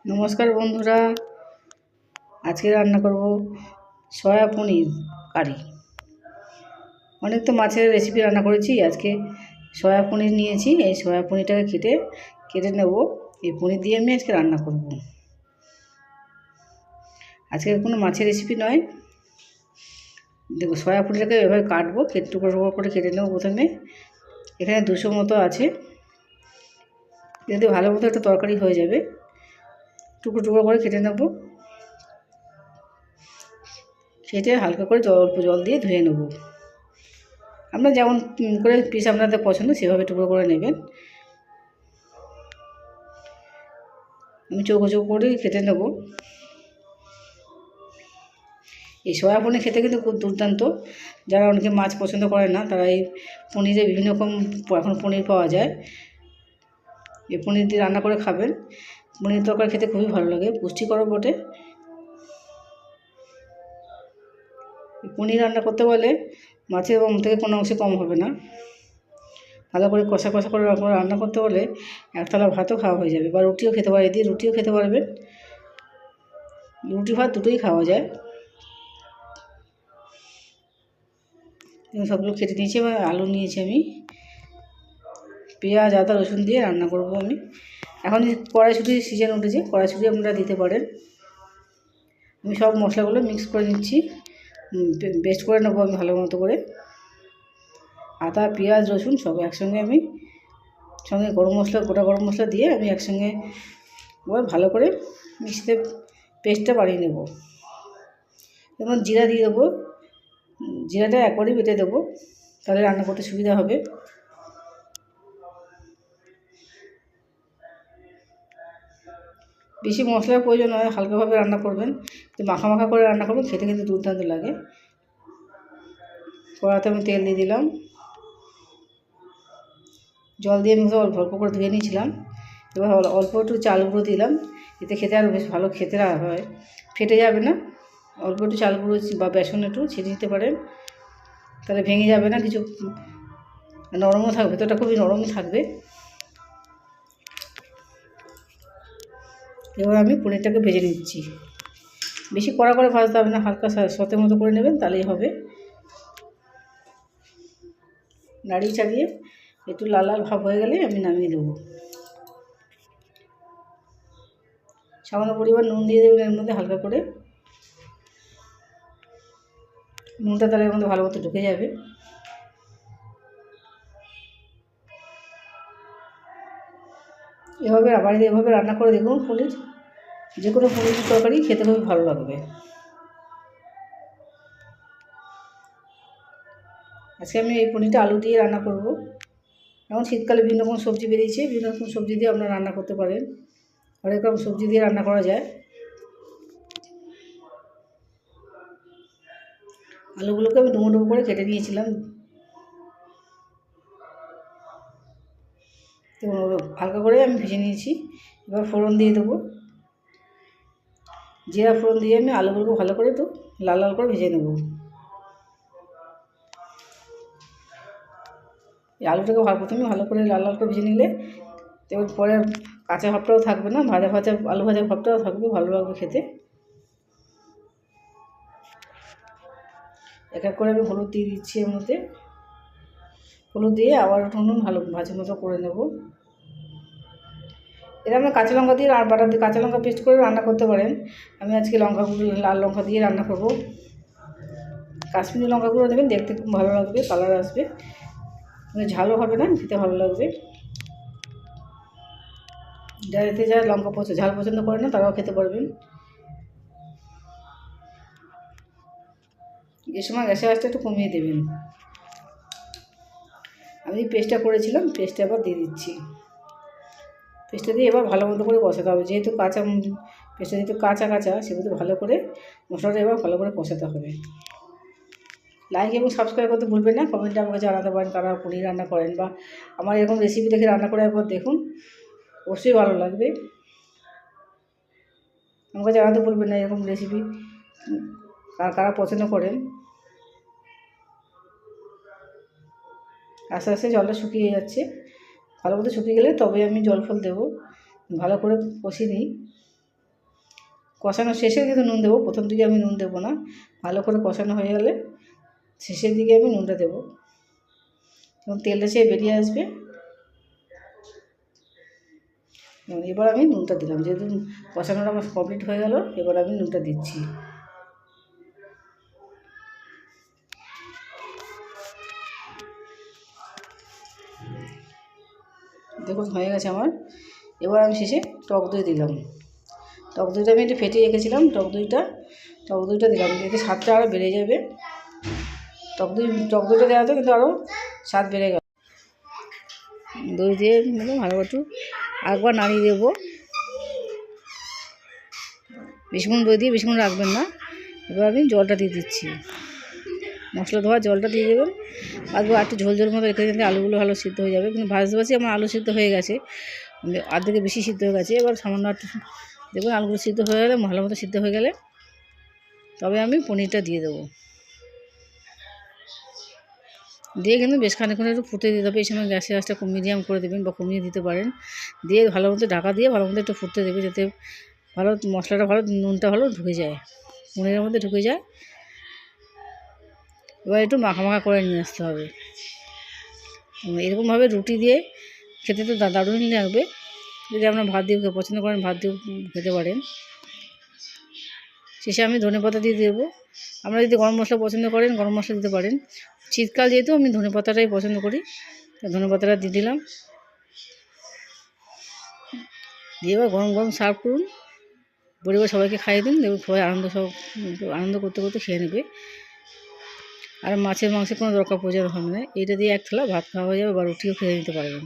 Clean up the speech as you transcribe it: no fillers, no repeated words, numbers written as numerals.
নমস্কার বন্ধুরা, আজকে রান্না করব সয়া পনির কারি। অনেক তো মাছের রেসিপি রান্না করেছি, আজকে সয়া পনির নিয়েছি। এই সয়া পনিরটাকে কেটে নেব। এই পনির দিয়ে আমি আজকে রান্না করব। আজকে কোনো মাছের রেসিপি নয়। দেখো, সয়া পনিরটাকে এভাবে কাটবো, টুকরো টুকরো করে কেটে নেব। প্রথমে এখানে 200 মতো আছে, যদি ভালো মতো একটা তরকারি হয়ে যাবে। টুকরো টুকরো করে কেটে নেব। কেটে হালকা করে অল্প জল দিয়ে ধুয়ে নেব। আপনারা যেমন করে পিস আপনাদের পছন্দ সেভাবে টুকরো করে নেবেন। আমি চৌকো চৌকো করে কেটে নেব। এই সয়া পনির খেতে কিন্তু খুব দুর্দান্ত। যারা অনেকে মাছ পছন্দ করে না, তারা এই পনিরে বিভিন্ন রকম এখন পনির পাওয়া যায়, এই পনির দিয়ে রান্না করে খাবেন। পনির তরকারি খেতে খুবই ভালো লাগে, পুষ্টিকরও বটে। পনির রান্না করতে বলে মাছের থেকে কোনো অংশে কম হবে না। ভালো করে কষা কষা করে রান্না করতে হলে এক থালা ভাতও খাওয়া হয়ে যাবে, বা রুটিও খেতে পারে, দিয়ে রুটিও খেতে পারবেন। রুটি ভাত দুটোই খাওয়া যায়। সবগুলো কেটে নিয়েছি। এবার আলু নিয়েছি আমি। পেঁয়াজ আদা রসুন দিয়ে রান্না করব আমি। এখন কড়াইশুঁটির সিজন উঠেছে, কড়াইশুঁটি আপনারা দিতে পারেন। আমি সব মশলাগুলো মিক্স করে নিচ্ছি, পেস্ট করে নেবো আমি ভালো মতো করে। আদা পেঁয়াজ রসুন সব একসঙ্গে আমি সঙ্গে গোটা গরম মশলা দিয়ে আমি একসঙ্গে ভালো করে মিক্সিতে পেস্টটা বানিয়ে নেব। এবং জিরা দিয়ে দেবো, জিরাটা একবারই বেটে দেবো, তাহলে রান্না করতে সুবিধা হবে। বেশি মশলার প্রয়োজন হয়, হালকাভাবে রান্না করবেন, মাখা মাখা করে রান্না করবেন, খেতে কিন্তু দুর্দান্ত লাগে। কড়াতে আমি তেল দিয়ে দিলাম, জল দিয়ে আমি অল্প অল্প করে ধুয়ে নিয়েছিলাম। এবার অল্প একটু চাল গুঁড়ো দিলাম, এতে খেতে আরও বেশ ভালো খেতে হয়, ফেটে যাবে না। অল্প একটু চাল গুঁড়ো বা বেসন একটু ছেড়ে দিতে পারেন, তাহলে ভেঙে যাবে না, কিছু নরমও থাকবে, ভেতরটা খুবই নরমই থাকবে। এবার আমি পনিরটাকে ভেজে নিচ্ছি। বেশি কড়া করে ভাজতে হবে না, হালকা সতের মতো করে নেবেন, তাহলেই হবে। নাড়িয়ে চাড়িয়ে একটু লাল লাল ভাব হয়ে গেলে আমি নামিয়ে দেবো। সামান্য পরিমাণ নুন দিয়ে দেবেন এর মধ্যে, হালকা করে। নুনটা তাহলে এর মধ্যে ভালো মতো ঢুকে যাবে। বাড়িতে এভাবে রান্না করে দেখুন পনির। যে কোনো পনির তরকারি খেতে খুবই ভালো লাগবে। আজকে আমি এই পনিরটা আলু দিয়ে রান্না করব। এখন শীতকালে বিভিন্ন রকম সবজি বেরিয়েছে, বিভিন্ন রকম সবজি দিয়ে আপনারা রান্না করতে পারেন। অনেক রকম সবজি দিয়ে রান্না করা যায়। আলুগুলোকে আমি ডুমো ডুমো করে কেটে নিয়েছিলাম। তো হালকা করে আমি ভেজে নিয়েছি। এবার ফোড়ন দিয়ে দেবো। জিরা ফোড়ন দিয়ে আমি আলুগুলোকে ভালো করে একটু লাল লাল করে ভেজে নেব। এই আলুটাকে প্রথমে ভালো করে লাল লাল করে ভেজে নিলে এবার পরে কাঁচা ভাবটাও থাকবে না, আলু ভাজা ভাবটাও থাকবে, ভালো লাগবে খেতে। এক এক করে আমি হলুদ দিয়ে দিচ্ছি এর মধ্যে। হলুদ দিয়ে আবার নুন ভালো ভাজা মতো করে নেব। এটা আমরা কাঁচা লঙ্কা দিয়ে আর বাটা দিয়ে কাঁচা লঙ্কা পেস্ট করে রান্না করতে পারেন। আমি আজকে লাল লঙ্কা দিয়ে রান্না করব। কাশ্মীরি লঙ্কাগুলো দেবেন, দেখতে খুব ভালো লাগবে, কালার আসবে, ঝালও হবে না, খেতে ভালো লাগবে। যাতে যারা ঝাল পছন্দ করে না তারাও খেতে পারবেন। এ সময় গ্যাসের আঁচটা একটু কমিয়ে দেবেন। আমি পেস্টটা করেছিলাম, পেস্টটা এবার দিয়ে দিচ্ছি। পেস্টটা দিয়ে এবার ভালো মতো করে কষাতে হবে, যেহেতু পেস্টটা কাঁচা সেহেতু ভালো করে মশলাটা এবার ভালো করে কষাতে হবে। লাইক এবং সাবস্ক্রাইব করতে ভুলবেন না। কমেন্টে আমাকে জানাতে পারেন কারা পনির রান্না করেন, বা আমার এরকম রেসিপি দেখে রান্না করে একবার দেখুন, অবশ্যই ভালো লাগবে। আমাকে জানাতে ভুলবেন না এরকম রেসিপি কারা পছন্দ করেন। আস্তে আস্তে জলটা শুকিয়ে যাচ্ছে, ভালো মতো শুকিয়ে গেলে তবে আমি জল ফল দেবো। ভালো করে কষিয়ে নিই। কষানো শেষে কিন্তু নুন দেবো, প্রথম দিকে আমি নুন দেবো না। ভালো করে কষানো হয়ে গেলে শেষের দিকে আমি নুনটা দেবো এবং তেলটা সে বেরিয়ে আসবে। এবার আমি নুনটা দিলাম, যেহেতু কষানোটা আমার কমপ্লিট হয়ে গেল, এবার আমি নুনটা দিচ্ছি। দেখুন হয়ে গেছে আমার। এবার আমি শেষে টক দই দিলাম। টক দইটা আমি একটু ফেটিয়ে রেখেছিলাম, টক দইটা দিলাম, এতে স্বাদটা আরও বেড়ে যাবে। টক দইটা দেওয়াতে কিন্তু আরও স্বাদ বেড়ে গেল। দই দিয়ে ভালো একটু একবার নাড়িয়ে দেবো। বেশিক্ষণ দই দিয়ে বেশিক্ষণ রাখবেন না। এবার আমি জলটা দিয়ে দিচ্ছি, মশলা ধোয়া জলটা দিয়ে দেবেন। একবার একটু ঝোল ঝোল মতো রেখে দিলে আলুগুলো ভালো সিদ্ধ হয়ে যাবে। কিন্তু ভাজতে আমার আলু সিদ্ধ হয়ে গেছে, অর্ধেকে বেশি সিদ্ধ হয়ে গেছে। এবার সামান্য একটু দেখুন আলুগুলো সিদ্ধ হয়ে গেলে, ভালো মতো সিদ্ধ হয়ে গেলে তবে আমি পনিরটা দিয়ে দেবো। দিয়ে কিন্তু বেশ খানিকক্ষণ একটু ফুটে দিতে হবে। এই সময় গ্যাসের আঁচটা মিডিয়াম করে দেবেন বা কমিয়ে দিতে পারেন। দিয়ে ভালো মতো ঢাকা দিয়ে ভালো মতো একটু ফুটতে দেবে, যাতে ভালো মশলাটা ভালো নুনটা ভালো ঢুকে যায়, পনিরের মধ্যে ঢুকে যায়। এবার একটু মাখা মাখা করে নিয়ে আসতে হবে। এরকমভাবে রুটি দিয়ে খেতে তো দারুণ লাগবে। যদি আপনার ভাত দিয়ে পছন্দ করেন, ভাত দিয়েও খেতে পারেন। শেষে আমি ধনেপাতা দিয়ে দেবো। আপনারা যদি গরম মশলা পছন্দ করেন, গরম মশলা দিতে পারেন। শীতকাল যেহেতু আমি ধনেপাতাটাই পছন্দ করি, ধনেপাতাটা দিয়ে দিলাম। দিয়ে এবার গরম গরম সার্ভ করুন, পরিবার সবাইকে খাইয়ে দিন। দেখুন সবাই আনন্দ করতে করতে খেয়ে নেবে। আর মাছের মাংসের কোনো দরকার প্রয়োজন হবে না। এটা দিয়ে এক থালা ভাত খাওয়া হয়ে যাবে বা রুটিও খেয়ে নিতে পারবেন।